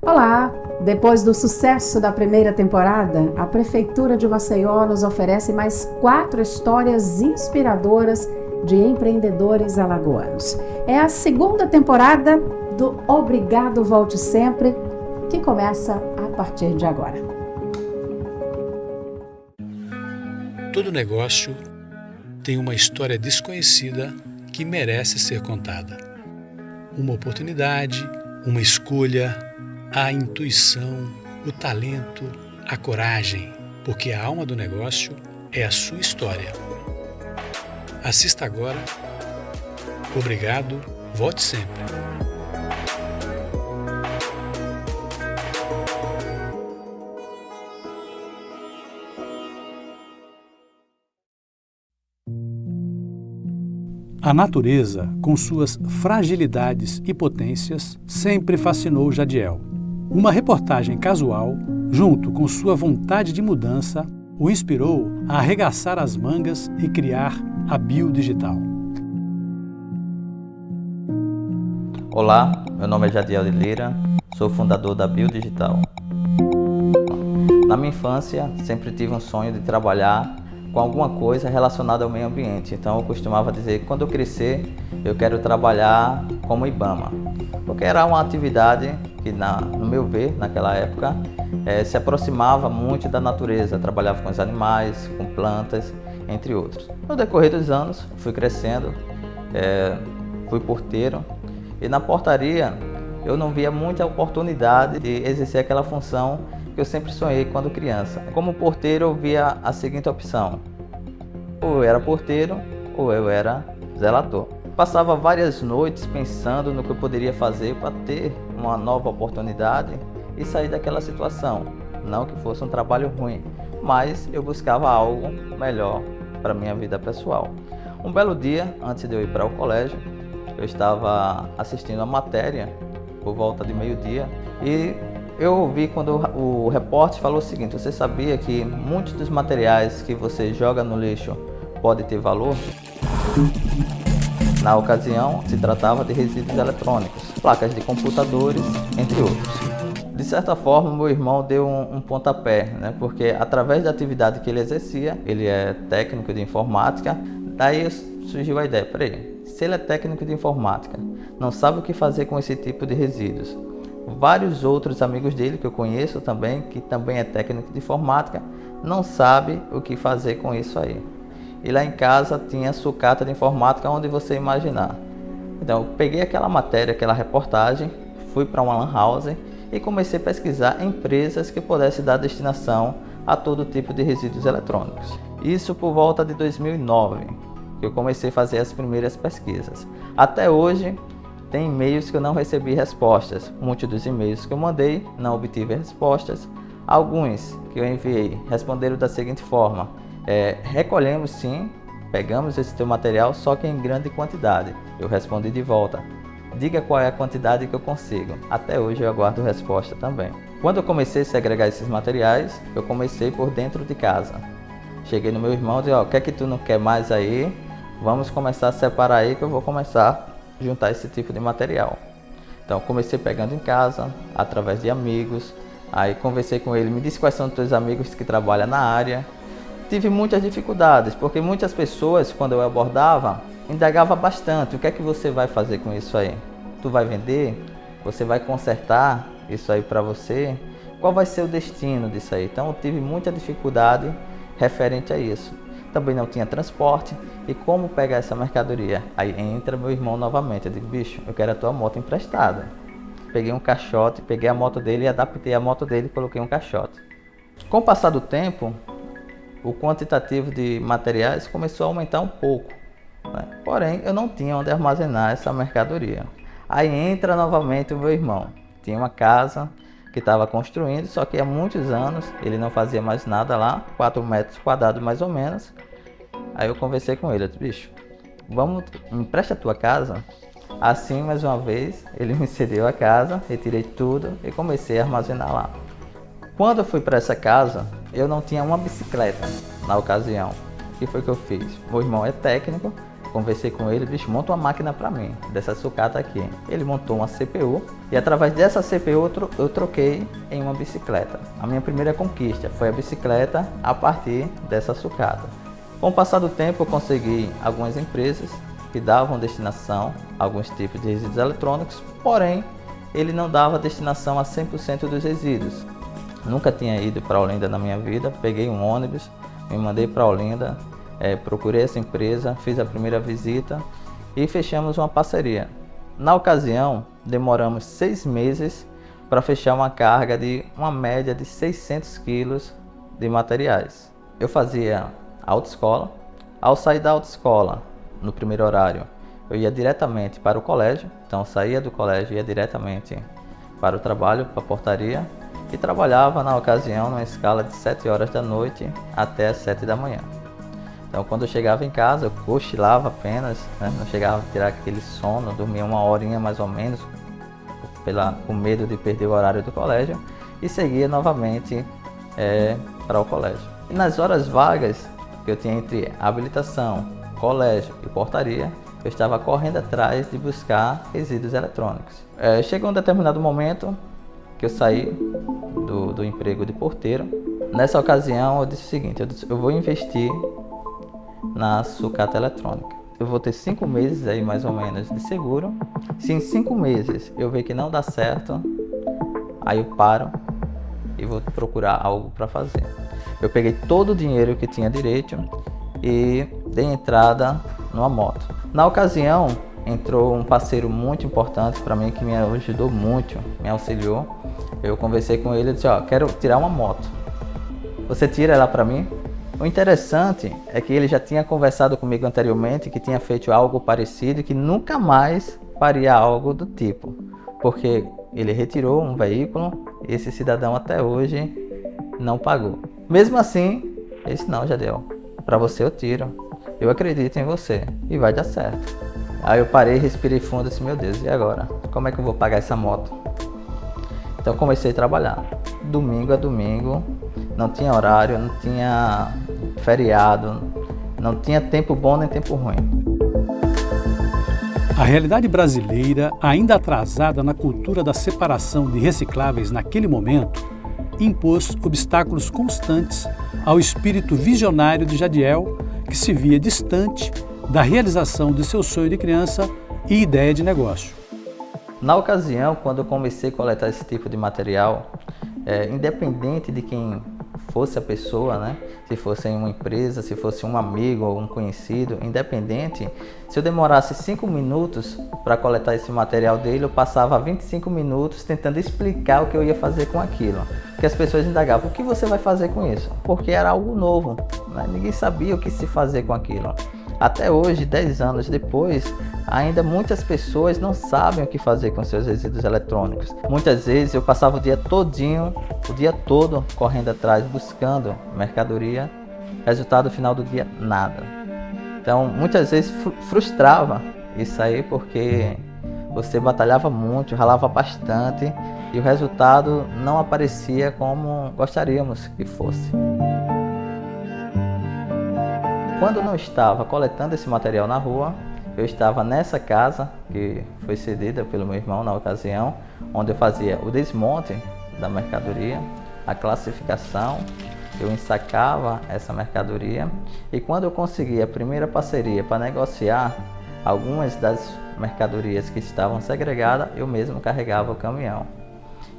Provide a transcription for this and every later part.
Olá! Depois do sucesso da primeira temporada, a Prefeitura de Maceió nos oferece mais 4 histórias inspiradoras de empreendedores alagoanos. É a segunda temporada do Obrigado Volte Sempre, que começa a partir de agora. Todo negócio tem uma história desconhecida que merece ser contada. Uma oportunidade, uma escolha, a intuição, o talento, a coragem, porque a alma do negócio é a sua história. Assista agora. Obrigado, volte sempre. A natureza, com suas fragilidades e potências, sempre fascinou Jadiel. Uma reportagem casual, junto com sua vontade de mudança, o inspirou a arregaçar as mangas e criar a Biodigital. Olá, meu nome é Jadiel de Lira, sou fundador da Biodigital. Na minha infância, sempre tive um sonho de trabalhar com alguma coisa relacionada ao meio ambiente. Então eu costumava dizer que quando eu crescer, eu quero trabalhar como IBAMA. Porque era uma atividade que, no meu ver, naquela época, se aproximava muito da natureza. Eu trabalhava com os animais, com plantas, entre outros. No decorrer dos anos, fui crescendo, fui porteiro. E na portaria, eu não via muita oportunidade de exercer aquela função que eu sempre sonhei quando criança. Como porteiro, eu via a seguinte opção: ou eu era porteiro, ou eu era zelator. Passava várias noites pensando no que eu poderia fazer para ter uma nova oportunidade e sair daquela situação. Não que fosse um trabalho ruim, mas eu buscava algo melhor para minha vida pessoal. Um belo dia, antes de eu ir para o colégio, eu estava assistindo a matéria por volta de meio-dia e eu ouvi quando o repórter falou o seguinte: você sabia que muitos dos materiais que você joga no lixo podem ter valor? Na ocasião, se tratava de resíduos eletrônicos, placas de computadores, entre outros. De certa forma, meu irmão deu um pontapé, né? Porque através da atividade que ele exercia, ele é técnico de informática, daí surgiu a ideia: peraí, se ele é técnico de informática, não sabe o que fazer com esse tipo de resíduos, vários outros amigos dele que eu conheço também, que também é técnico de informática, não sabe o que fazer com isso aí. E lá em casa tinha sucata de informática onde você imaginar. Então eu peguei aquela matéria, aquela reportagem, fui para uma lan house e comecei a pesquisar empresas que pudessem dar destinação a todo tipo de resíduos eletrônicos. Isso por volta de 2009, que eu comecei a fazer as primeiras pesquisas. Até hoje, tem e-mails que eu não recebi respostas. Muitos dos e-mails que eu mandei não obtive respostas. Alguns que eu enviei responderam da seguinte forma: recolhemos sim, pegamos esse teu material, só que em grande quantidade. Eu respondi de volta: diga qual é a quantidade que eu consigo. Até hoje eu aguardo resposta também. Quando eu comecei a segregar esses materiais, eu comecei por dentro de casa. Cheguei no meu irmão e disse: o que é que tu não quer mais aí? Vamos começar a separar aí que eu vou começar juntar esse tipo de material. Então comecei pegando em casa, através de amigos, aí conversei com ele, me disse quais são os teus amigos que trabalham na área. Tive muitas dificuldades, porque muitas pessoas, quando eu abordava, indagava bastante: o que é que você vai fazer com isso aí? Tu vai vender? Você vai consertar isso aí para você? Qual vai ser o destino disso aí? Então eu tive muita dificuldade referente a isso. Também não tinha transporte, e como pegar essa mercadoria? Aí entra meu irmão novamente. Eu digo: bicho, eu quero a tua moto emprestada. Peguei um caixote, peguei a moto dele e adaptei a moto dele e coloquei um caixote. Com o passar do tempo, o quantitativo de materiais começou a aumentar um pouco, né? Porém, eu não tinha onde armazenar essa mercadoria. Aí entra novamente o meu irmão. Tinha uma casa que estava construindo, só que há muitos anos ele não fazia mais nada lá, 4 metros quadrados mais ou menos. Aí eu conversei com ele: eu disse: bicho, me empresta a tua casa? Assim, mais uma vez, ele me cedeu a casa, retirei tudo e comecei a armazenar lá. Quando eu fui para essa casa, eu não tinha uma bicicleta na ocasião. O que foi que eu fiz? Meu irmão é técnico, conversei com ele, bicho, monta uma máquina para mim, dessa sucata aqui. Ele montou uma CPU e através dessa CPU eu troquei em uma bicicleta. A minha primeira conquista foi a bicicleta a partir dessa sucata. Com o passar do tempo eu consegui algumas empresas que davam destinação a alguns tipos de resíduos eletrônicos, porém ele não dava destinação a 100% dos resíduos. Nunca tinha ido para Olinda na minha vida, peguei um ônibus, me mandei para Olinda, procurei essa empresa, fiz a primeira visita e fechamos uma parceria. Na ocasião, demoramos 6 meses para fechar uma carga de uma média de 600 quilos de materiais. Eu fazia autoescola. Ao sair da autoescola, no primeiro horário, eu ia diretamente para o colégio. Então eu saía do colégio e ia diretamente para o trabalho, para a portaria, e trabalhava na ocasião numa escala de 7 horas da noite até as 7 da manhã. Então quando eu chegava em casa, eu cochilava apenas, né? Não chegava a tirar aquele sono, dormia uma horinha mais ou menos, com medo de perder o horário do colégio, e seguia novamente para o colégio. E nas horas vagas que eu tinha entre habilitação, colégio e portaria, eu estava correndo atrás de buscar resíduos eletrônicos. Chegou um determinado momento que eu saí do emprego de porteiro. Nessa ocasião eu disse o seguinte, eu vou investir na sucata eletrônica. Eu vou ter 5 meses aí mais ou menos de seguro. Se em 5 meses eu ver que não dá certo, aí eu paro e vou procurar algo para fazer. Eu peguei todo o dinheiro que tinha direito e dei entrada numa moto. Na ocasião entrou um parceiro muito importante para mim que me ajudou muito, me auxiliou. Eu conversei com ele e disse, quero tirar uma moto. Você tira ela para mim? O interessante é que ele já tinha conversado comigo anteriormente, que tinha feito algo parecido e que nunca mais faria algo do tipo. Porque ele retirou um veículo e esse cidadão até hoje não pagou. Mesmo assim, ele disse, não, Jadiel, para você eu tiro. Eu acredito em você e vai dar certo. Aí eu parei, respirei fundo e disse, meu Deus, e agora? Como é que eu vou pagar essa moto? Então comecei a trabalhar. Domingo a domingo, não tinha horário, não tinha feriado, não tinha tempo bom nem tempo ruim. A realidade brasileira, ainda atrasada na cultura da separação de recicláveis naquele momento, impôs obstáculos constantes ao espírito visionário de Jadiel, que se via distante da realização de seu sonho de criança e ideia de negócio. Na ocasião, quando eu comecei a coletar esse tipo de material, independente de quem fosse a pessoa, né? Se fosse em uma empresa, se fosse um amigo ou um conhecido, independente, se eu demorasse 5 minutos para coletar esse material dele, eu passava 25 minutos tentando explicar o que eu ia fazer com aquilo. Porque as pessoas indagavam, o que você vai fazer com isso? Porque era algo novo, né? Ninguém sabia o que se fazer com aquilo. Até hoje, 10 anos depois, ainda muitas pessoas não sabem o que fazer com seus resíduos eletrônicos. Muitas vezes eu passava o dia todo correndo atrás, buscando mercadoria, resultado final do dia, nada. Então, muitas vezes frustrava isso aí, porque você batalhava muito, ralava bastante e o resultado não aparecia como gostaríamos que fosse. Quando eu não estava coletando esse material na rua, eu estava nessa casa, que foi cedida pelo meu irmão na ocasião, onde eu fazia o desmonte da mercadoria, a classificação, eu ensacava essa mercadoria e quando eu consegui a primeira parceria para negociar algumas das mercadorias que estavam segregadas, eu mesmo carregava o caminhão.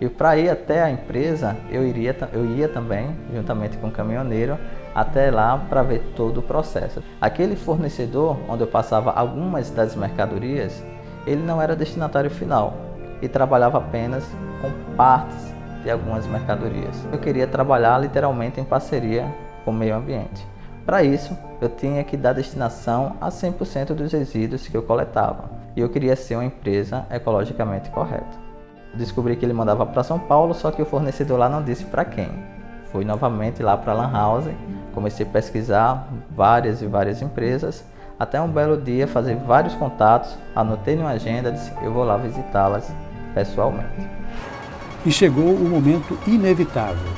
E para ir até a empresa, eu ia também, juntamente com o caminhoneiro, até lá para ver todo o processo. Aquele fornecedor, onde eu passava algumas das mercadorias, ele não era destinatário final e trabalhava apenas com partes de algumas mercadorias. Eu queria trabalhar literalmente em parceria com o meio ambiente. Para isso, eu tinha que dar destinação a 100% dos resíduos que eu coletava. E eu queria ser uma empresa ecologicamente correta. Descobri que ele mandava para São Paulo, só que o fornecedor lá não disse para quem. Fui novamente lá para a Lan House, comecei a pesquisar várias empresas, até um belo dia fazer vários contatos, anotei numa agenda, disse eu vou lá visitá-las pessoalmente. E chegou o momento inevitável,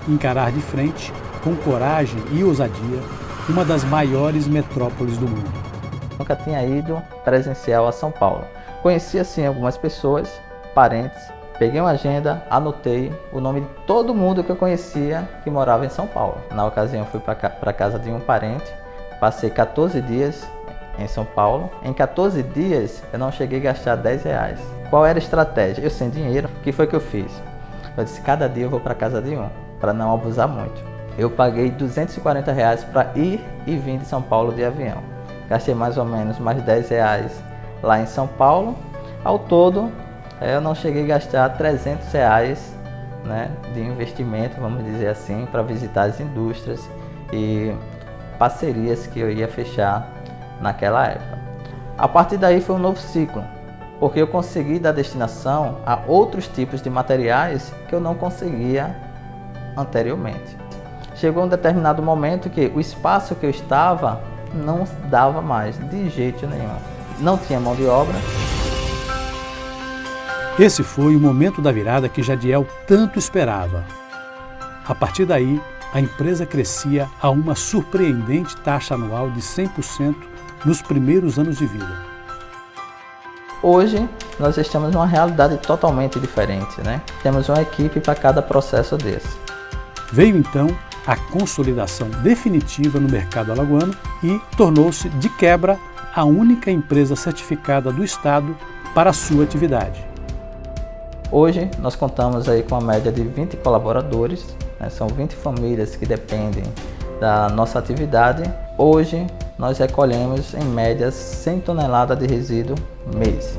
encarar de frente, com coragem e ousadia, uma das maiores metrópoles do mundo. Nunca tinha ido presencial a São Paulo. Conhecia sim algumas pessoas, parentes. Peguei uma agenda, anotei o nome de todo mundo que eu conhecia que morava em São Paulo. Na ocasião fui para casa de um parente, passei 14 dias em São Paulo. Em 14 dias eu não cheguei a gastar R$10. Qual era a estratégia? Eu sem dinheiro, o que foi que eu fiz? Eu disse, cada dia eu vou para casa de um, para não abusar muito. Eu paguei R$240 para ir e vir de São Paulo de avião. Gastei mais ou menos mais R$10 lá em São Paulo. Ao todo, eu não cheguei a gastar R$300, né, de investimento, vamos dizer assim, para visitar as indústrias e parcerias que eu ia fechar naquela época. A partir daí foi um novo ciclo, porque eu consegui dar destinação a outros tipos de materiais que eu não conseguia anteriormente. Chegou um determinado momento que o espaço que eu estava não dava mais, de jeito nenhum. Não tinha mão de obra. Esse foi o momento da virada que Jadiel tanto esperava. A partir daí, a empresa crescia a uma surpreendente taxa anual de 100% nos primeiros anos de vida. Hoje, nós estamos numa realidade totalmente diferente, né? Temos uma equipe para cada processo desse. Veio então a consolidação definitiva no mercado alagoano e tornou-se, de quebra, a única empresa certificada do Estado para a sua atividade. Hoje nós contamos aí com a média de 20 colaboradores, né? São 20 famílias que dependem da nossa atividade. Hoje nós recolhemos em média 100 toneladas de resíduo mês.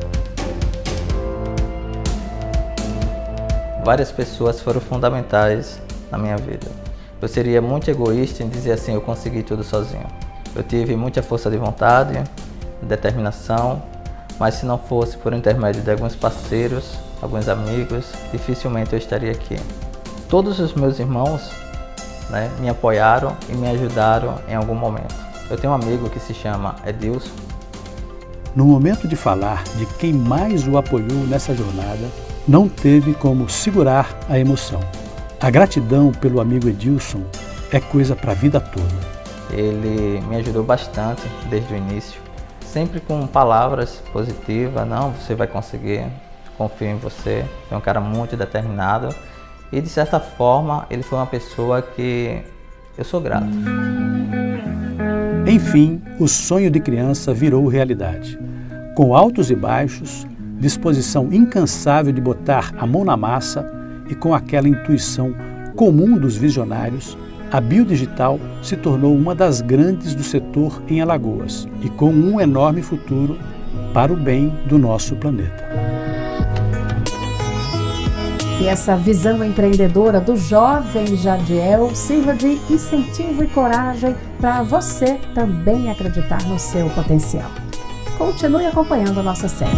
Várias pessoas foram fundamentais na minha vida. Eu seria muito egoísta em dizer assim, eu consegui tudo sozinho. Eu tive muita força de vontade, determinação, mas se não fosse por intermédio de alguns parceiros, alguns amigos, dificilmente eu estaria aqui. Todos os meus irmãos, né, me apoiaram e me ajudaram em algum momento. Eu tenho um amigo que se chama Edilson. No momento de falar de quem mais o apoiou nessa jornada, não teve como segurar a emoção. A gratidão pelo amigo Edilson é coisa para a vida toda. Ele me ajudou bastante desde o início, sempre com palavras positivas, não, você vai conseguir, confio em você, é um cara muito determinado e de certa forma ele foi uma pessoa que eu sou grato. Enfim, o sonho de criança virou realidade. Com altos e baixos, disposição incansável de botar a mão na massa e com aquela intuição comum dos visionários, a Biodigital se tornou uma das grandes do setor em Alagoas e com um enorme futuro para o bem do nosso planeta. E essa visão empreendedora do jovem Jadiel sirva de incentivo e coragem para você também acreditar no seu potencial. Continue acompanhando a nossa série.